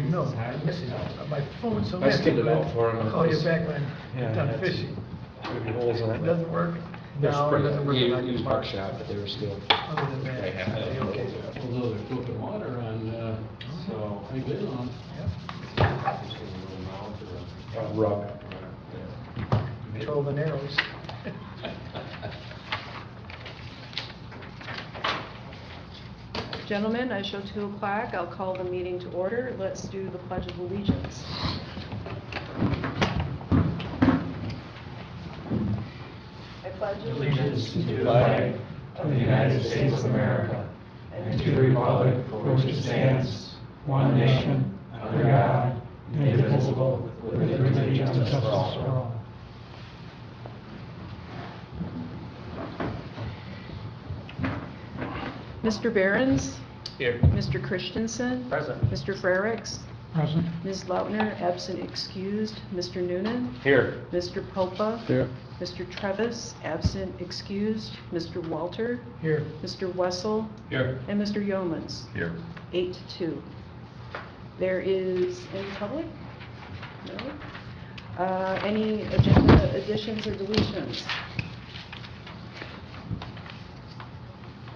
No, listen, my phone's so I skinned it out for him. I'll call you back when Yeah, I'm done that's- fishing. There'd be holes in It it. doesn't work? They're No, it spring- doesn't work. He like used Mark. buckshot, but they were still. Other than that, They have that. it'll be okay. Although they're flipping water on, so I get on. Rub. Control the narrows. Gentlemen, I show 2 o'clock. I'll call the meeting to order. Let's do the Pledge of Allegiance. I pledge Allegiance to the flag of the United States of America and to the republic for which it stands, one nation, under God, indivisible, with liberty and justice for all. Mr. Behrens, Here. Mr. Christensen, Present. Mr. Frericks, Present. Ms. Lautner, absent excused, Mr. Noonan, Here. Mr. Popa, Here. Mr. Trevis, absent excused, Mr. Walter, Here. Mr. Wessel, Here. and Mr. Yeomans. Here. 8-2. There is any public? No. Any agenda additions or deletions?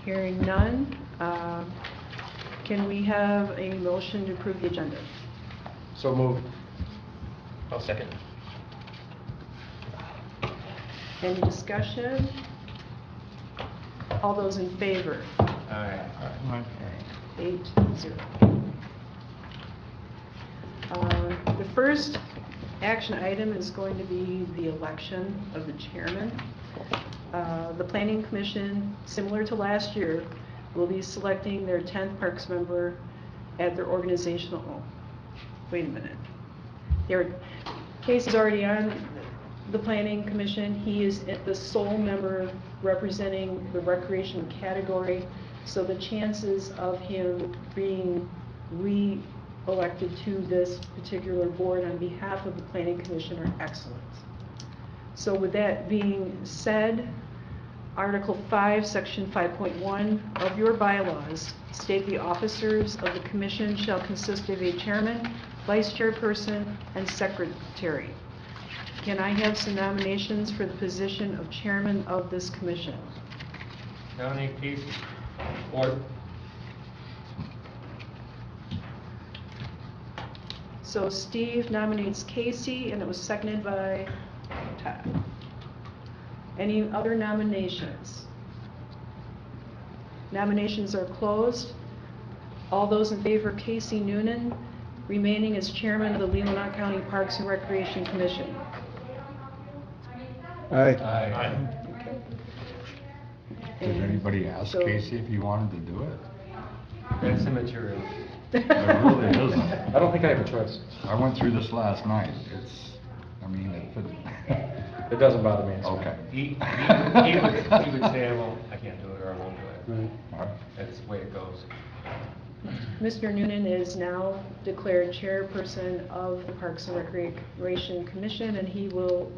Hearing none, can we have a motion to approve the agenda? So moved. I'll second. Any discussion? All those in favor? Aye. 8-0. The first action item is going to be the election of the chairman. The Planning Commission, similar to last year, will be selecting their 10th Parks member at their organizational, wait a minute. Casey's already on the Planning Commission. He is the sole member representing the recreation category, so the chances of him being re-elected to this particular board on behalf of the Planning Commission are excellent. So with that being said, Article 5, Section 5.1 of your bylaws state the officers of the commission shall consist of a chairman, vice chairperson, and secretary. Can I have some nominations for the position of chairman of this commission? Nominate Casey. Or. So Steve nominates Casey, and it was seconded by Todd. Any other nominations? Nominations are closed. All those in favor of Casey Noonan remaining as chairman of the Leelanau County Parks and Recreation Commission? Aye. Aye. Did anybody ask So- Casey if he wanted to do it? That's immaterial. It really isn't. I don't think I have a choice. I went through this last night. I mean, It doesn't bother me. It's fine. okay. He would say, well, I can't do it, or I won't do it. All right. That's the way it goes. Mr. Noonan is now declared chairperson of the Parks and Recreation Commission, and he will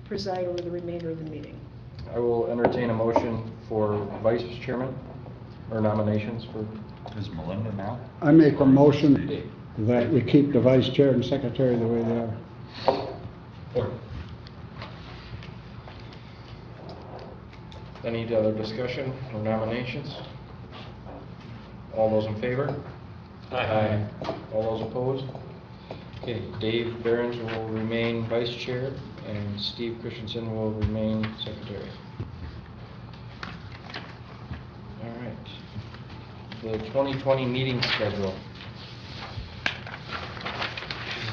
preside over the remainder of the meeting. I will entertain a motion for vice chairman, or nominations for. Is Melinda now? I make a motion that we keep the vice chair and secretary the way they are. Or. Any other discussion or nominations? All those in favor? Aye. All those opposed? Okay, Dave Behrens will remain vice chair, and Steve Christensen will remain secretary. All right. The 2020 meeting schedule.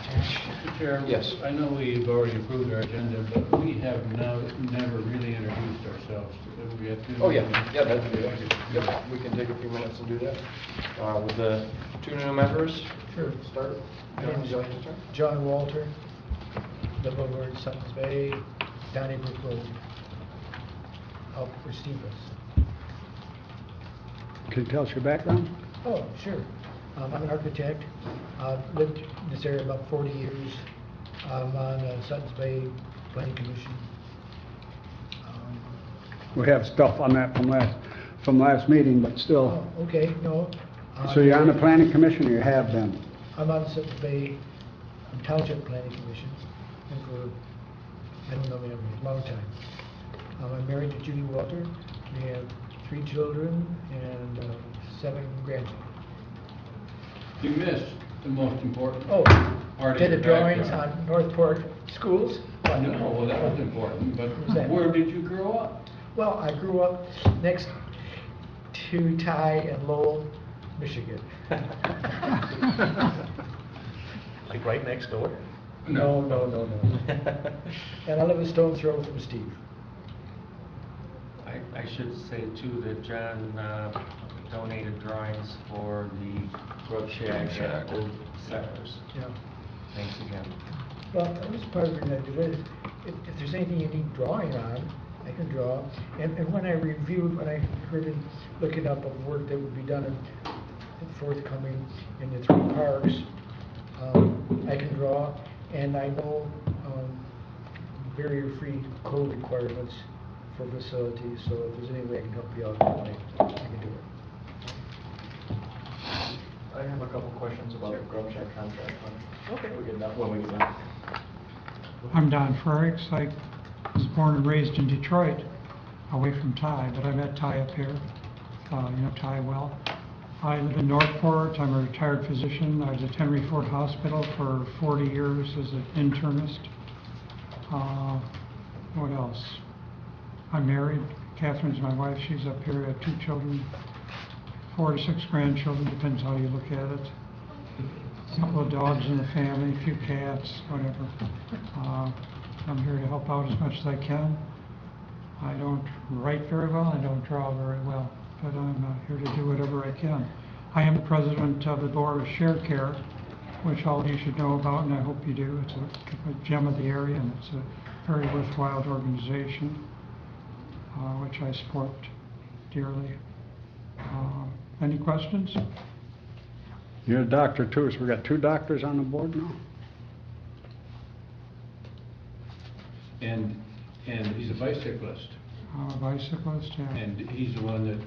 Mr. Chair? Yes. I know we've already approved our agenda, but we have never really introduced ourselves. We have two. Oh, yeah, that'd be good. Yep, we can take a few minutes and do that. With the two new members, Sure. start. John, would you like to start? John Walter, Littleburg, Suttons Bay, Donnybrook Road. Out for Stevens. Can you tell us your background? Oh, sure. I'm an architect. Lived in this area about 40 years. I'm on Suttons Bay Planning Commission. We have stuff on that from last meeting, but still. Oh, okay, no. So you're on the planning commission, or you have been? I'm on the Bay Township Planning Commission, and for, I don't know, a long time. I'm married to Judy Walter. We have 3 children and 7 grandchildren. You missed the most important Oh, part of did the your drawings background. on Northport schools? No, well, that was important, but Who's that? where did you grow up? Well, I grew up next to Ty and Lowell, Michigan. Like right next door? No. And I live a stone's throw from Steve. I should say too that John donated drawings for the road shack at Old Settlers. Yeah. Thanks again. Well, that was part of the reason I did it. If there's anything you need drawing on, I can draw. And when I reviewed, when I heard him looking up of work that would be done in forthcoming in the 3 parks, I can draw, and I know barrier-free code requirements for facilities, so if there's any way I can help you out, I can do it. I have a couple questions about the grub shack contract. Okay. We get that when we get that. I'm Don Frericks. I was born and raised in Detroit, away from Ty, but I met Ty up here. You know Ty well. I live in Northport. I'm a retired physician. I was at Henry Ford Hospital for 40 years as an internist. What else? I'm married. Catherine's my wife. She's up here. I have 2 children, 4 to 6 grandchildren, depends how you look at it. A couple of dogs in the family, a few cats, whatever. I'm here to help out as much as I can. I don't write very well, I don't draw very well, but I'm here to do whatever I can. I am the president of the board of Shared Care, which all of you should know about, and I hope you do. It's a gem of the area, and it's a very worthwhile organization, which I support dearly. Any questions? You're a doctor too, so we got 2 doctors on the board now? And he's a bicyclist, Bicyclist, yeah. and he's the one that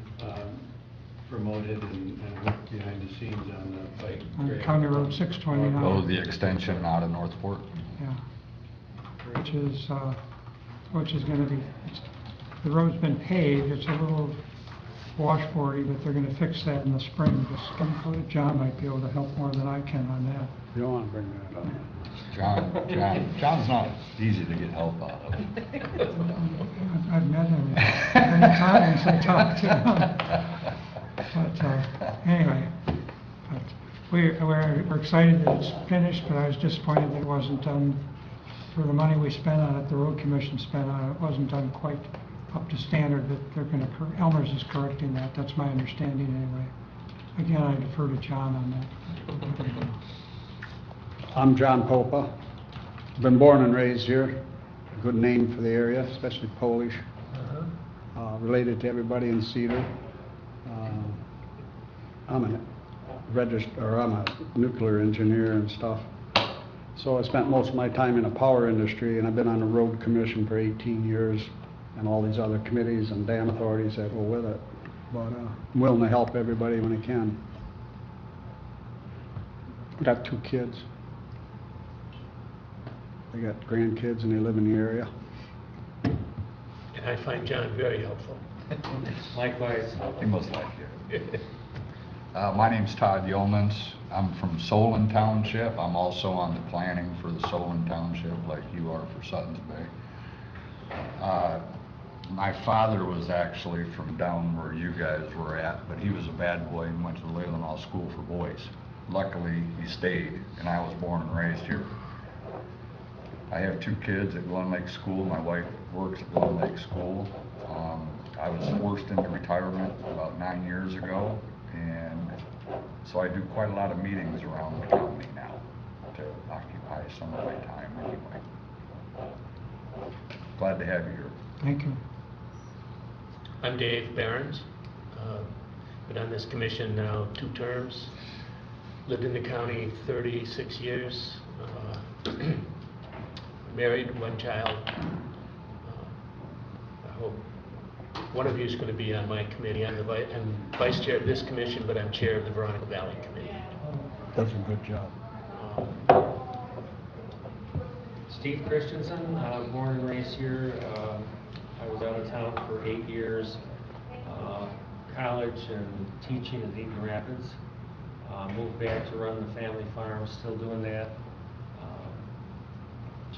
promoted and worked behind the scenes on the bike. On trail. County Road 629. Oh, the extension out of Northport. Yeah, which is gonna be, the road's been paved, it's a little washboardy, but they're gonna fix that in the spring. John might be able to help more than I can on that. You don't want to bring that up. John's not easy to get help out of. I've met him many times, I talked to him. But anyway, we're excited that it's finished, but I was disappointed that it wasn't done, for the money we spent on it, the road commission spent on it, it wasn't done quite up to standard, but they're gonna, Elmer's is correcting that, that's my understanding anyway. Again, I defer to John on that. I'm John Popa. Been born and raised here. Good name for the area, especially Polish. Related to everybody in Cedar. I'm a nuclear engineer and stuff. So I spent most of my time in the power industry, and I've been on the road commission for 18 years and all these other committees and dam authorities that go with it. But I'm willing to help everybody when I can. I got 2 kids. They got grandkids and they live in the area. And I find John very helpful. Likewise. He must like you. My name's Todd Yeomans. I'm from Solon Township. I'm also on the planning for the Solon Township, like you are for Suttons Bay. My father was actually from down where you guys were at, but he was a bad boy and went to the Leelanau School for Boys. Luckily, he stayed, and I was born and raised here. I have 2 kids at Glen Lake School. My wife works at Glen Lake School. I was forced into retirement about 9 years ago, and so I do quite a lot of meetings around the county now to occupy some of my time anyway. Glad to have you here. Thank you. I'm Dave Behrens. Been on this commission now 2 terms. Lived in the county 36 years. Married, 1 child. I hope one of you is going to be on my committee. I'm vice chair of this commission, but I'm chair of the Veronica Valley Committee. Does a good job. Steve Christensen, born and raised here. I was out of town for 8 years, college and teaching in Eaton Rapids. Moved back to run the family farm, still doing that.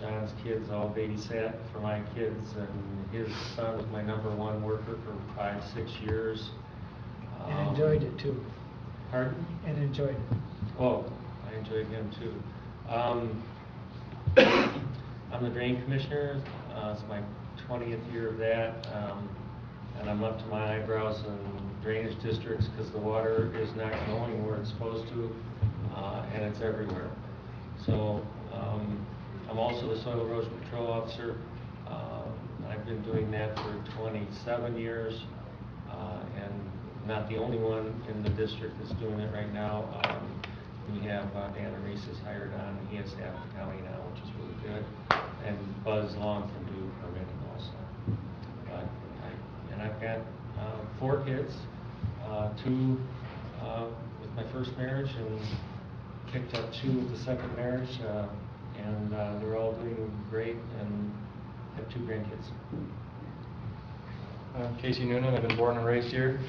John's kids all babysat for my kids, and his son was my #1 worker for 5-6 years. And enjoyed it too. Pardon? And enjoyed it. Oh, I enjoyed him too. I'm the drain commissioner. It's my 20th year of that, and I'm up to my eyebrows in drainage districts because the water is not going where it's supposed to, and it's everywhere. So I'm also the soil erosion control officer. I've been doing that for 27 years, and not the only one in the district that's doing it right now. We have Dan Reese is hired on, and he has staff the county now, which is really good. And Buzz Long can do permitting also. But I've got 4 kids, 2 with my first marriage, and picked up 2 with the second marriage, and they're all doing great, and have 2 grandkids. Casey Noonan, I've been born and raised here.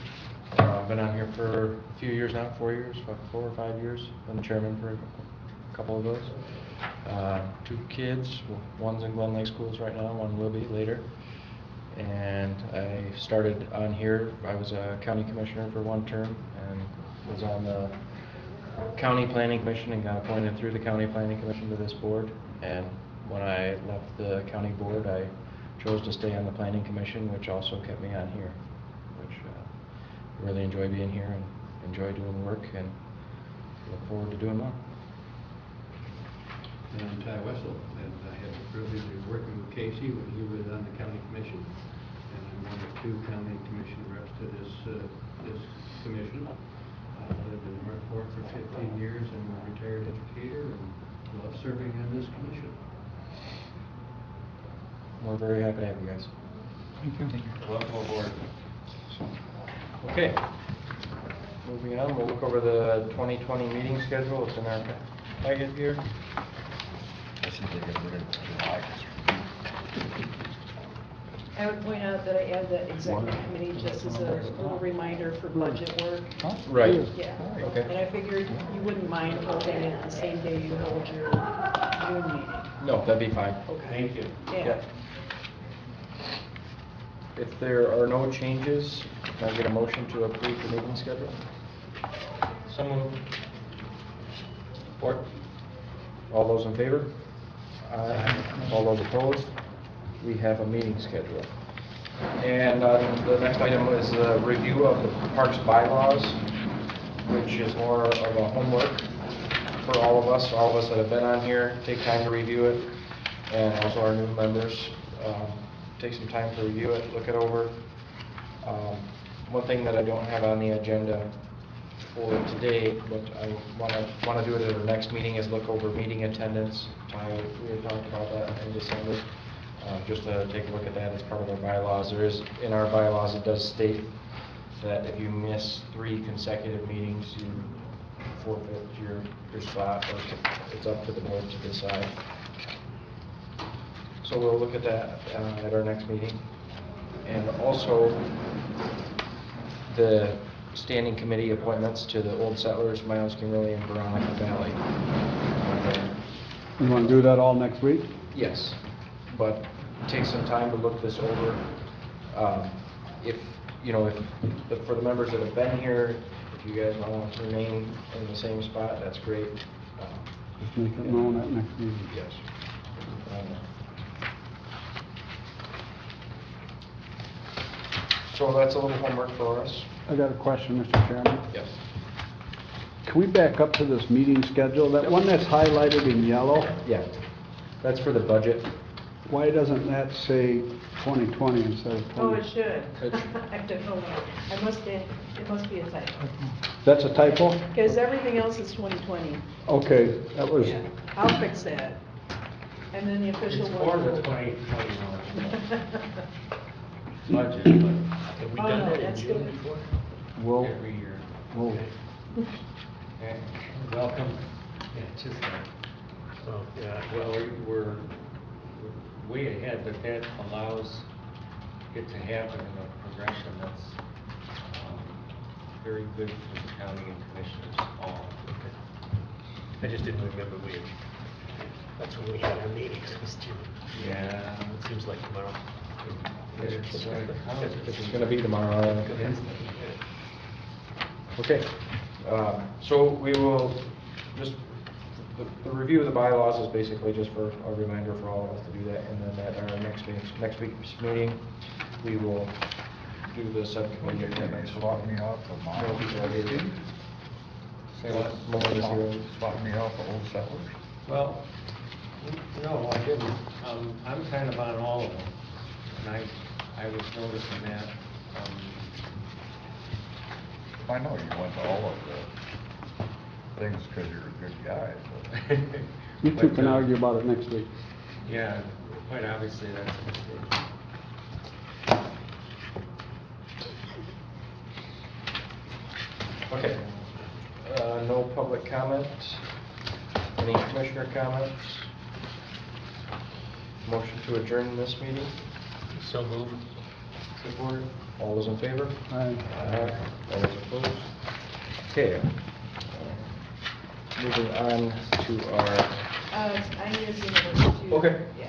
I've been on here for a few years now, 4 years, 4 or 5 years. Been chairman for a couple of those. 2 kids, one's in Glen Lake schools right now, one will be later. And I started on here, I was a county commissioner for 1 term and was on the county planning commission and got appointed through the county planning commission to this board. And when I left the county board, I chose to stay on the planning commission, which also kept me on here, which I really enjoy being here and enjoy doing work and look forward to doing more. And I'm Ty Wessel, and I had the privilege of working with Casey when he was on the county commission. And I'm one of 2 county commission reps to this commission. I lived in North Fork for 15 years and I'm a retired educator and love serving on this commission. We're very happy to have you guys. Thank you. Welcome aboard. Okay. Moving on, we'll look over the 2020 meeting schedule. It's in our packet here. I think they get rid of July. I would point out that I add the executive committee just as a little reminder for budget work. Right. Yeah. Okay. And I figured you wouldn't mind holding it the same day you hold your June meeting. No, that'd be fine. Okay. Thank you. Yeah. If there are no changes, can I get a motion to approve the meeting schedule? So moved. Support. All those in favor? Aye. All those opposed? We have a meeting schedule. And the next item is a review of the parks bylaws, which is more of a homework for all of us that have been on here. Take time to review it, and also our new members. Take some time to review it, look it over. One thing that I don't have on the agenda for today, but I want to do it at our next meeting, is look over meeting attendance. We had talked about that in December. Just to take a look at that as part of our bylaws. There is, in our bylaws, it does state that if you miss 3 consecutive meetings, you forfeit your spot, or it's up to the board to decide. So we'll look at that at our next meeting. And also, the standing committee appointments to the Old Settlers, Miles Kimberly, and Veronica Valley. You want to do that all next week? Yes, but take some time to look this over. If for the members that have been here, if you guys want to remain in the same spot, that's great. Just make it known at next meeting. Yes. So that's a little homework for us. I got a question, Mr. Chairman. Yes. Can we back up to this meeting schedule? That one that's highlighted in yellow, Yeah, that's for the budget. why doesn't that say 2020 instead of 20? Oh, it should. It I don't know. It must be a typo. That's a typo? Because everything else is 2020. Okay, that was, Yeah, I'll fix that. And then the official It's one. for the 2021. budget, but Have we Oh, done no, that in that's June good. before? We'll, every year. we'll, Okay, welcome. Yeah, just, Oh, yeah, well, we're way ahead, but that allows it to happen in a progression that's very good for the county and commissioners all. I just didn't remember that's when we had our meetings, it was June. Yeah. It seems like tomorrow. It's like, how is it? It's gonna be tomorrow. Okay, so we will, just, the review of the bylaws is basically just for a reminder for all of us to do that, and then at our next week's meeting, we will do the subcommittee appointments. Swap me off of my old settlers. Say what? Melissa's here. Swap me off of old settlers. Well, no, I didn't. I'm kind of on all of them, and I was noticing that. I know you went to all of the things because you're a good guy, but. you two can argue about it next week. Yeah, quite obviously that's a mistake. Okay, no public comment. Any commissioner comments? Motion to adjourn this meeting? So move. Support. All those in favor? Aye. All those opposed? Okay. Moving on to our, I need a Zoom number too. Okay. Yeah.